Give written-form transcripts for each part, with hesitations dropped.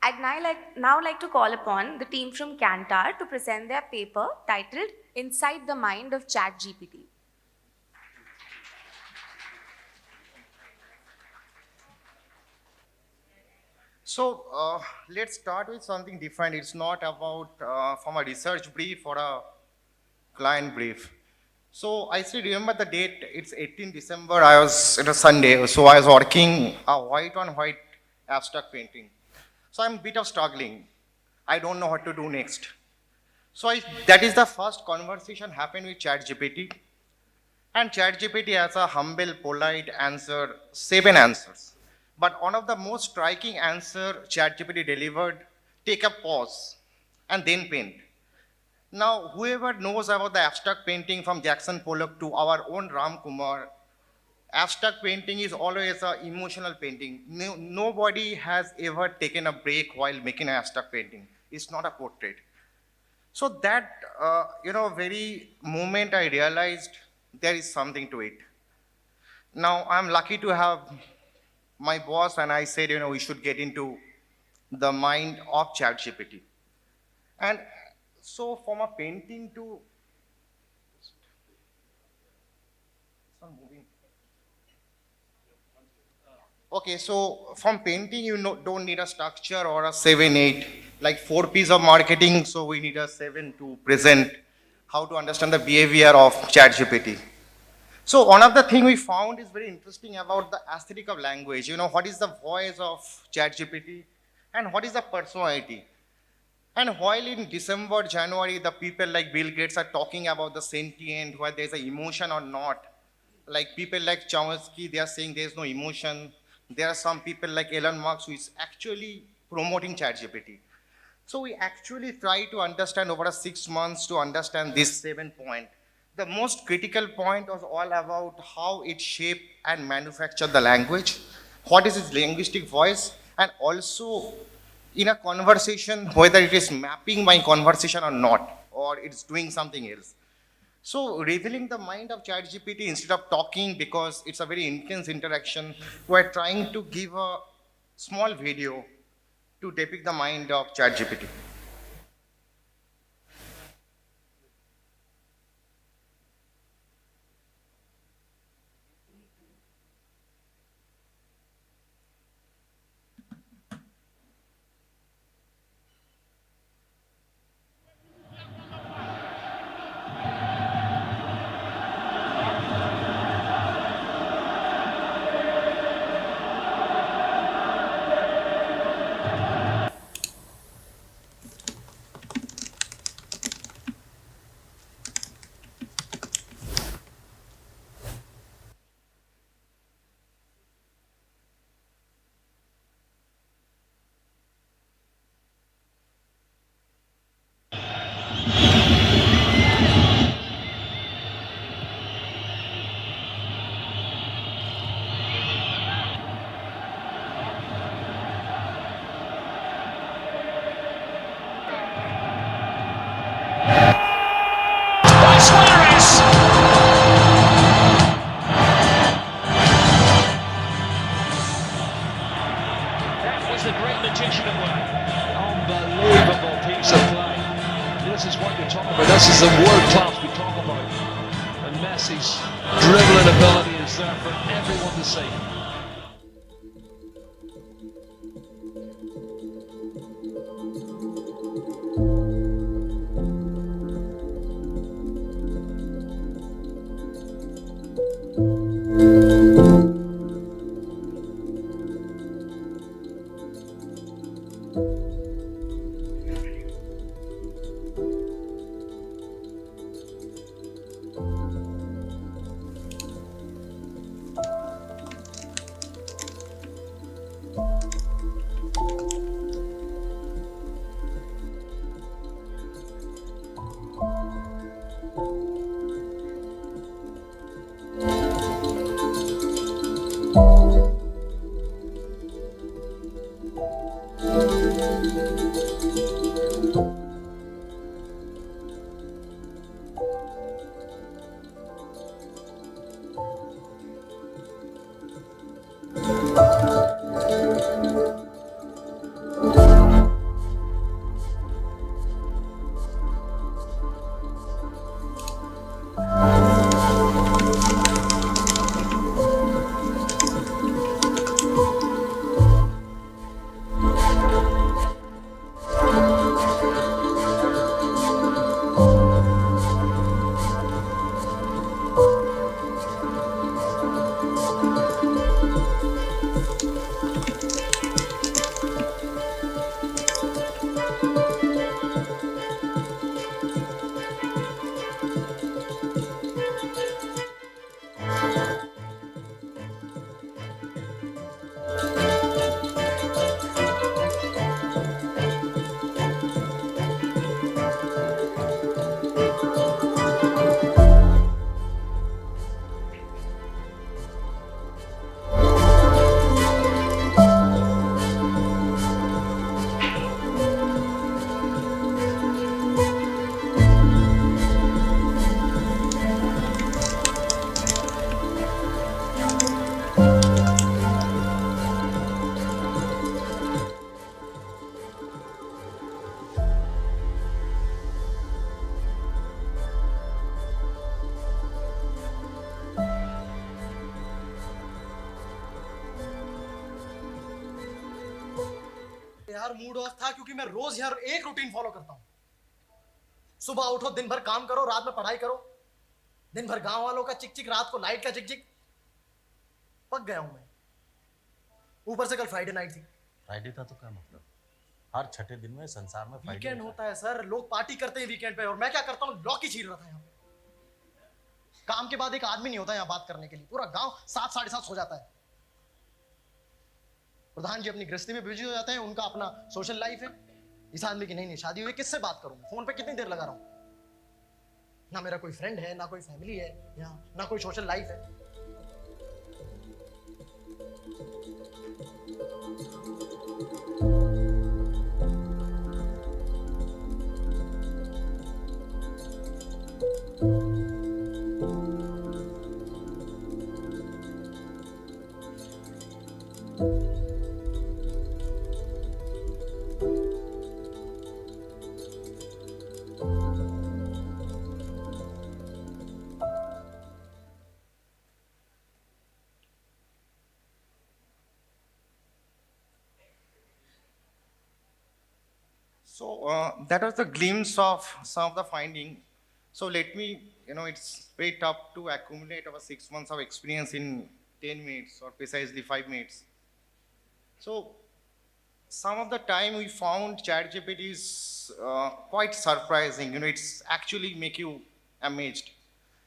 I'd now like to call upon the team from Kantar to present their paper titled Inside the Mind of ChatGPT. So let's start with something different. It's not about from a research brief or a client brief. So I still remember the date. It's 18 December. It was Sunday. So I was working a white on white abstract painting. So I'm a bit of struggling. I don't know what to do next. That is the first conversation happened with ChatGPT. And ChatGPT has a humble, polite answer, 7 answers. But one of the most striking answer ChatGPT delivered, take a pause and then paint. Now, whoever knows about the abstract painting from Jackson Pollock to our own Ram Kumar, abstract painting is always an emotional painting. Nobody has ever taken a break while making an abstract painting. It's not a portrait. So that, very moment I realized there is something to it. Now I'm lucky to have my boss, and I said, we should get into the mind of ChatGPT. And so from a painting to, it's not moving. Okay, so from painting, don't need a structure or a 7, 8, like 4 P's of marketing. So we need a 7 to present how to understand the behavior of ChatGPT. So one of the things we found is very interesting about the aesthetic of language. What is the voice of ChatGPT and what is the personality? And while in December, January, the people like Bill Gates are talking about the sentient, whether there's an emotion or not. Like people like Chomsky, they are saying there's no emotion. There are some people like Elon Musk who is actually promoting ChatGPT. So we actually try to understand over a 6 months to understand this 7 point. The most critical point was all about how it shaped and manufactured the language, what is its linguistic voice, and also in a conversation, whether it is mapping my conversation or not, or it's doing something else. So revealing the mind of ChatGPT instead of talking, because it's a very intense interaction, we're trying to give a small video to depict the mind of ChatGPT. That was the great magician at work. Unbelievable piece of play. This is what you're talking about. This is the world class we talk about. And Messi's dribbling ability is there for everyone to see. यार mood off था क्योंकि मैं रोज यार एक routine follow करता हूं। सुबह उठो, दिन भर काम करो, रात में पढ़ाई करो, दिन भर गांव वालों का चिक चिक, रात को लाइट का चिक चिक। पक गया हूं मैं। ऊपर से कल फ्राइडे नाइट थी। फ्राइडे था तो क्या मतलब? हर छठे दिन में संसार में फ्राइडे वीकेंड होता है सर, लोग पार्टी करते हैं वीकेंड पे, और मैं क्या करता हूँ, लॉक ही छील रहा था यहाँ पे। काम के बाद एक आदमी नहीं होता यहाँ बात करने के लिए, पूरा गांव 7 साढ़े 7 सो जाता है। प्रधान जी अपनी गृहस्थी में बिजी हो जाते हैं, उनका अपना सोशल लाइफ है। इस आदमी की नहीं शादी हुई, किससे बात करूं, फोन पे कितनी देर लगा रहा हूं। ना मेरा कोई फ्रेंड है, ना कोई फैमिली है यहाँ, ना कोई सोशल लाइफ है। So that was the glimpse of some of the finding. So let me, it's very tough to accumulate our 6 months of experience in 10 minutes or precisely 5 minutes. So some of the time we found ChatGPT is quite surprising. It's actually make you amazed.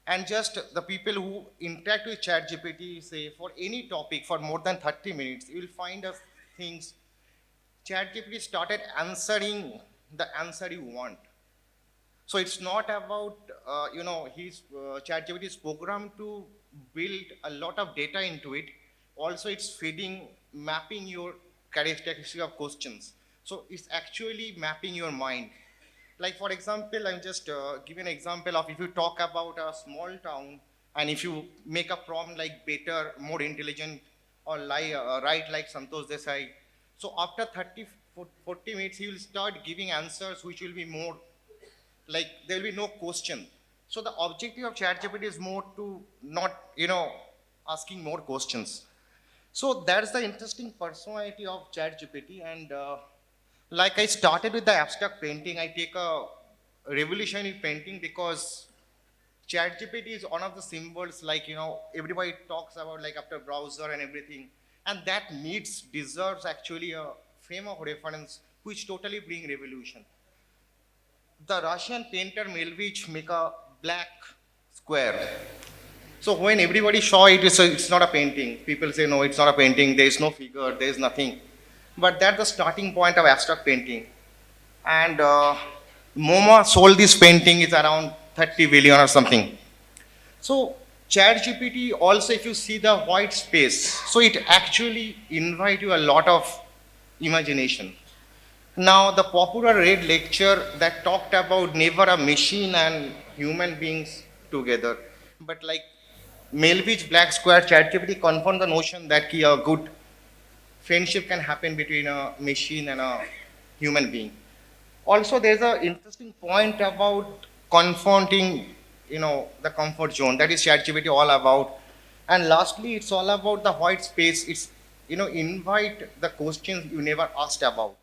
And just the people who interact with ChatGPT, say for any topic for more than 30 minutes, you will find us things. ChatGPT started answering the answer you want. So it's not about, ChatGPT is programmed to build a lot of data into it. Also, it's feeding, mapping your characteristics of questions. So it's actually mapping your mind. Like for example, I'm just giving an example of if you talk about a small town and if you make a prompt like better, more intelligent, or write like Santosh Desai. So after 30, 40 minutes, he will start giving answers which will be more like there will be no question. So the objective of ChatGPT is more to not, asking more questions. So that's the interesting personality of ChatGPT. And like I started with the abstract painting, I take a revolutionary painting because ChatGPT is one of the symbols, like, everybody talks about like after browser and everything. And that deserves actually a frame of reference which totally bring revolution. The Russian painter Melvich make a black square. So when everybody saw it, it's not a painting. People say, no, it's not a painting. There is no figure. There is nothing. But that's the starting point of abstract painting. And MoMA sold this painting is around 30 billion or something. So ChatGPT also, if you see the white space, so it actually invite you a lot of imagination. Now the popular read lecture that talked about never a machine and human beings together, but like Melvich Black Square, ChatGPT confirmed the notion that a good friendship can happen between a machine and a human being. Also, there's an interesting point about confronting, the comfort zone. That is ChatGPT all about. And lastly, it's all about the white space. It's, invite the questions you never asked about.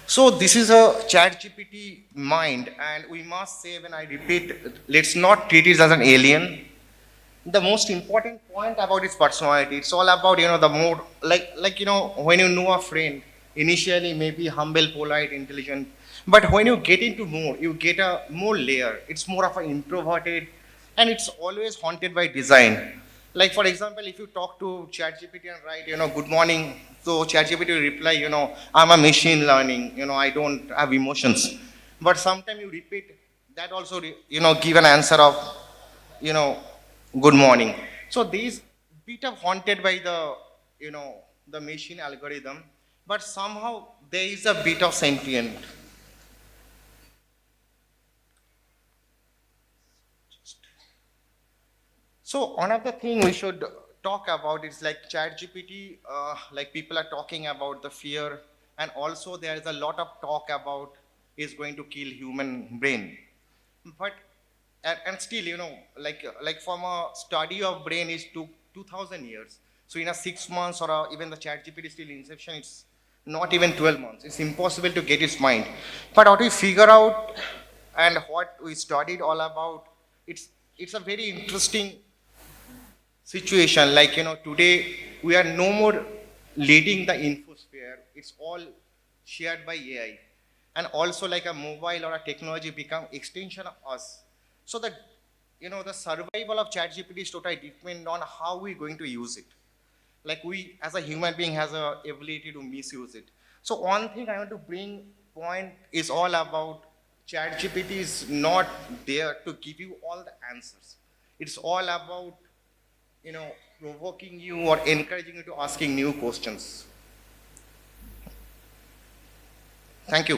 So this is a ChatGPT mind, and we must say, when I repeat, let's not treat it as an alien. The most important point about its personality, it's all about, the more, when you know a friend, initially maybe humble, polite, intelligent, but when you get into more, you get a more layer. It's more of an introverted, and it's always haunted by design. Like for example, if you talk to ChatGPT and write, good morning, so ChatGPT will reply, I'm a machine learning, I don't have emotions. But sometimes you repeat that also, give an answer of, you know, good morning. So these bit of haunted by the, the machine algorithm, but somehow there is a bit of sentient. So another thing we should talk about is like ChatGPT, like people are talking about the fear, and also there is a lot of talk about is going to kill human brain. But and still, like from a study of brain is to 2000 years. So in a 6 months or even the ChatGPT still inception, it's not even 12 months. It's impossible to get its mind. But what we figure out and what we studied all about, it's a very interesting situation. Like, today we are no more leading the infosphere. It's all shared by AI. And also like a mobile or a technology become extension of us. So that, the survival of ChatGPT is totally depend on how we're going to use it. Like we as a human being has a ability to misuse it. So one thing I want to bring point is all about ChatGPT is not there to give you all the answers. It's all about, provoking you or encouraging you to asking new questions. Thank you.